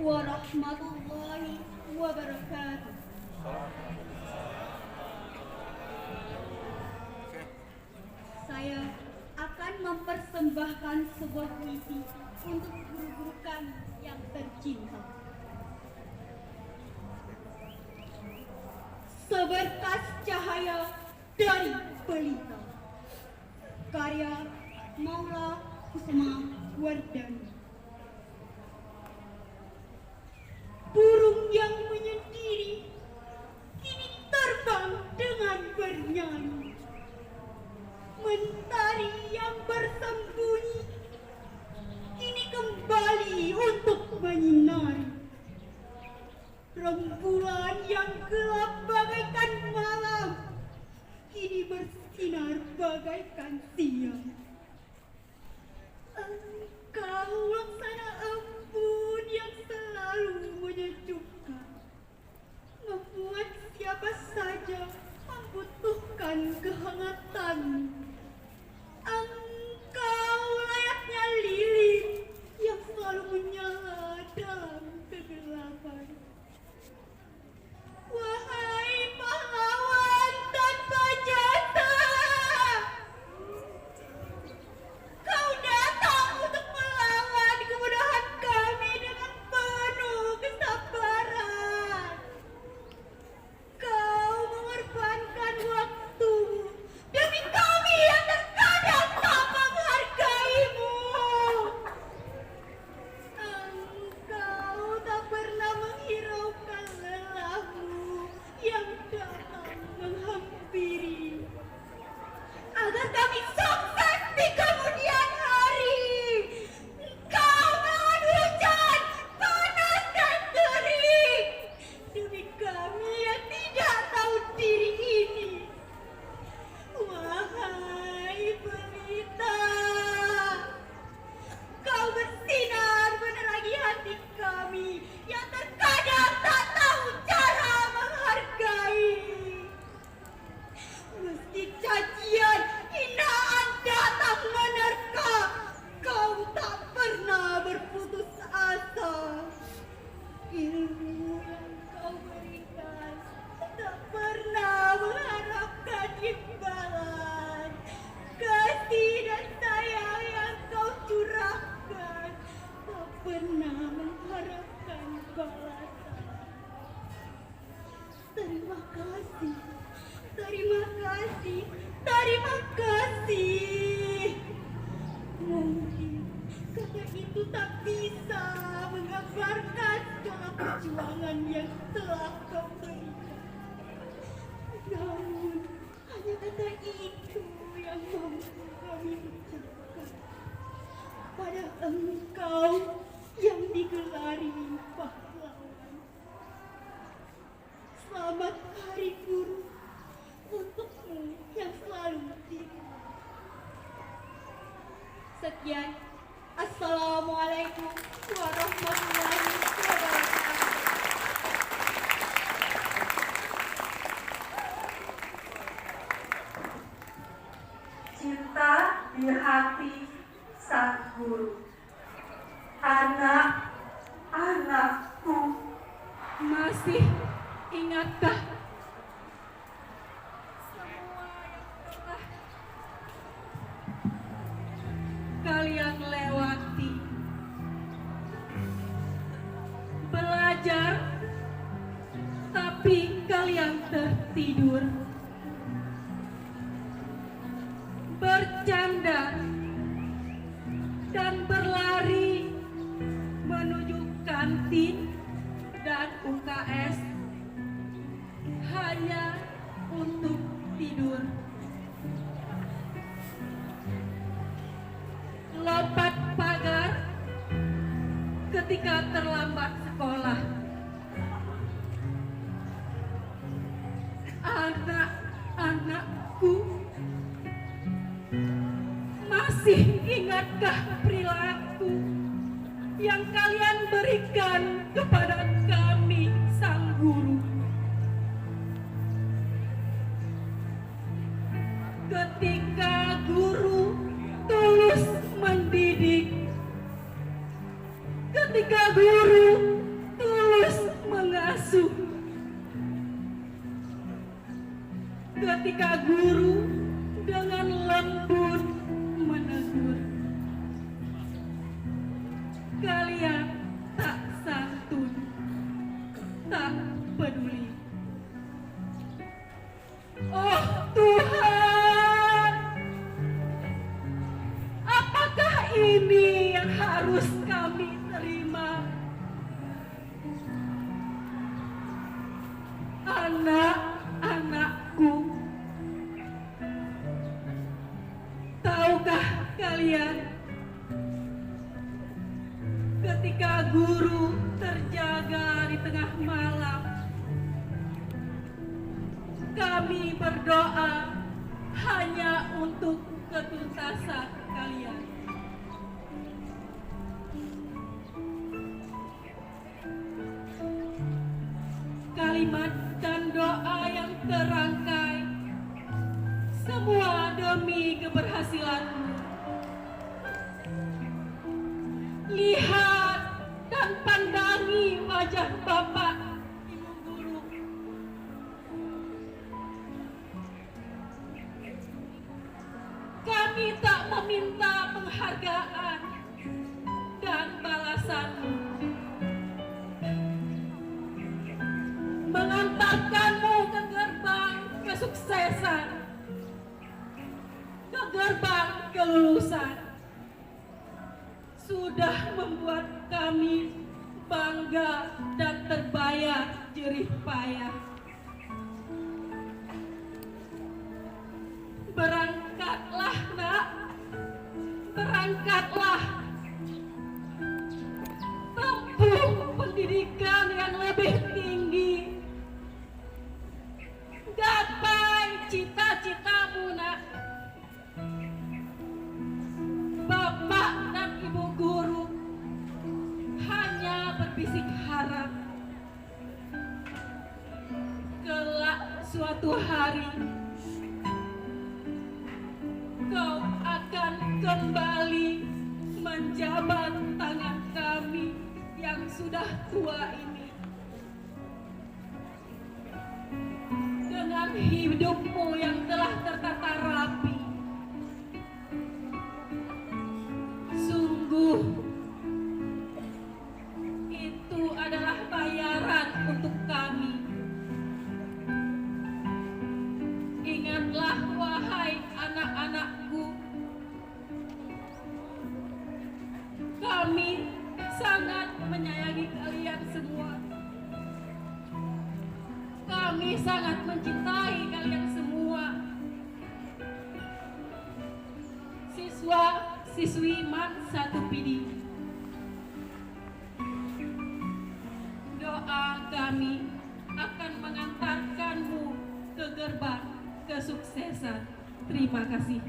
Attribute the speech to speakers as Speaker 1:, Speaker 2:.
Speaker 1: warahmatullahi wabarakatuh. Saya akan mempersembahkan sebuah puisi untuk guru-guru kami yang tercinta. Seberkas cahaya dari pelita, karya Maula Kusuma Wardani. Burung yang menyendiri kini terbang dengan bernyanyi. Mentari yang bersembunyi kini kembali untuk menyinari. Rembulan yang gelap bagaikan malam kini bersinar bagaikan siang. Engkau laksana embun yang selalu menyejukkan, membuat siapa saja membutuhkan kehangatan. Engkau layaknya lilin yang selalu menyala dalam kegelapan. Wahai pahlawan tanpa jasa, kau datang untuk melawan kemudahan kami dengan penuh kesabaran. Kau mengorbankan waktumu demi kami yang terkadang tak menghargaimu. Engkau tak pernah menghiraukan lelahmu yang datang menghampiri, agar kami sukses di kemudian hari. Engkau melawan hujan, panas dan terik demi kami yang tidak tahu diri ini. Wahai pelita, kau bersinar menerangi hati kami yang terkadang tak tahu cara menghargai. Meski cacian, hinaan datang menerka, kau tak pernah berputus asa. Ilmu yang kau berikan tak pernah mengharapkan imbalan. Kasih dan sayang yang kau curahkan tak pernah mengharapkan balasan. Terima kasih, terima kasih, terima kasih. Mungkin kata itu tak bisa menggambarkan segala perjuangan yang telah kau berikan. Namun hanya kata itu yang mampu kami ucapkan pada engkau yang digelari pahlawan. Selamat Hari Guru untukmu yang selalu diingat. Sekian, assalamualaikum warahmatullahi wabarakatuh.
Speaker 2: Cinta di hati sang guru. Anak-anakku,
Speaker 1: Masih ingatkah semua yang telah kalian lewati? Belajar, tapi kalian tertidur. Bercanda dan berlari menuju kantin dan UKS hanya untuk tidur. Lompat pagar ketika terlambat sekolah. Anak-anakku, masih ingatkah perilaku yang kalian berikan kepada kami sang guru? Ketika guru tulus mendidik, ketika guru ketika guru dengan lembut menegur. Kalian tak santun, tak peduli. Oh Tuhan, apakah ini yang harus kami terima? Anak-anakku, tahukah kalian, ketika guru terjaga di tengah malam, kami berdoa hanya untuk ketuntasan kalian. Kalimat dan doa yang terangkai, semua demi keberhasilanmu. Lihat dan pandangi wajah Bapak, Ibu Guru. Kami tak meminta penghargaan dan balasanmu. Mengantarkanmu ke gerbang kesuksesan, ke gerbang kelulusan, sudah membuat kami bangga dan terbayar jerih payah. Berangkatlah nak, berangkatlah, tempuh pendidikan yang lebih tinggi. Gapai cita-citamu nak. Bapak dan Ibu Guru hanya berbisik harap kelak suatu hari kau akan kembali menjabat tangan kami yang sudah tua ini. Dengan hidupmu yang telah tertata rapi, sungguh itu adalah bayaran untuk kami. Ingatlah wahai anak-anakku, kami sangat menyayangi kalian semua. Kami sangat mencintai kalian semua. Siswa-siswi MAN 1 Pidi. Doa kami akan mengantarkanmu ke gerbang kesuksesan. Terima kasih.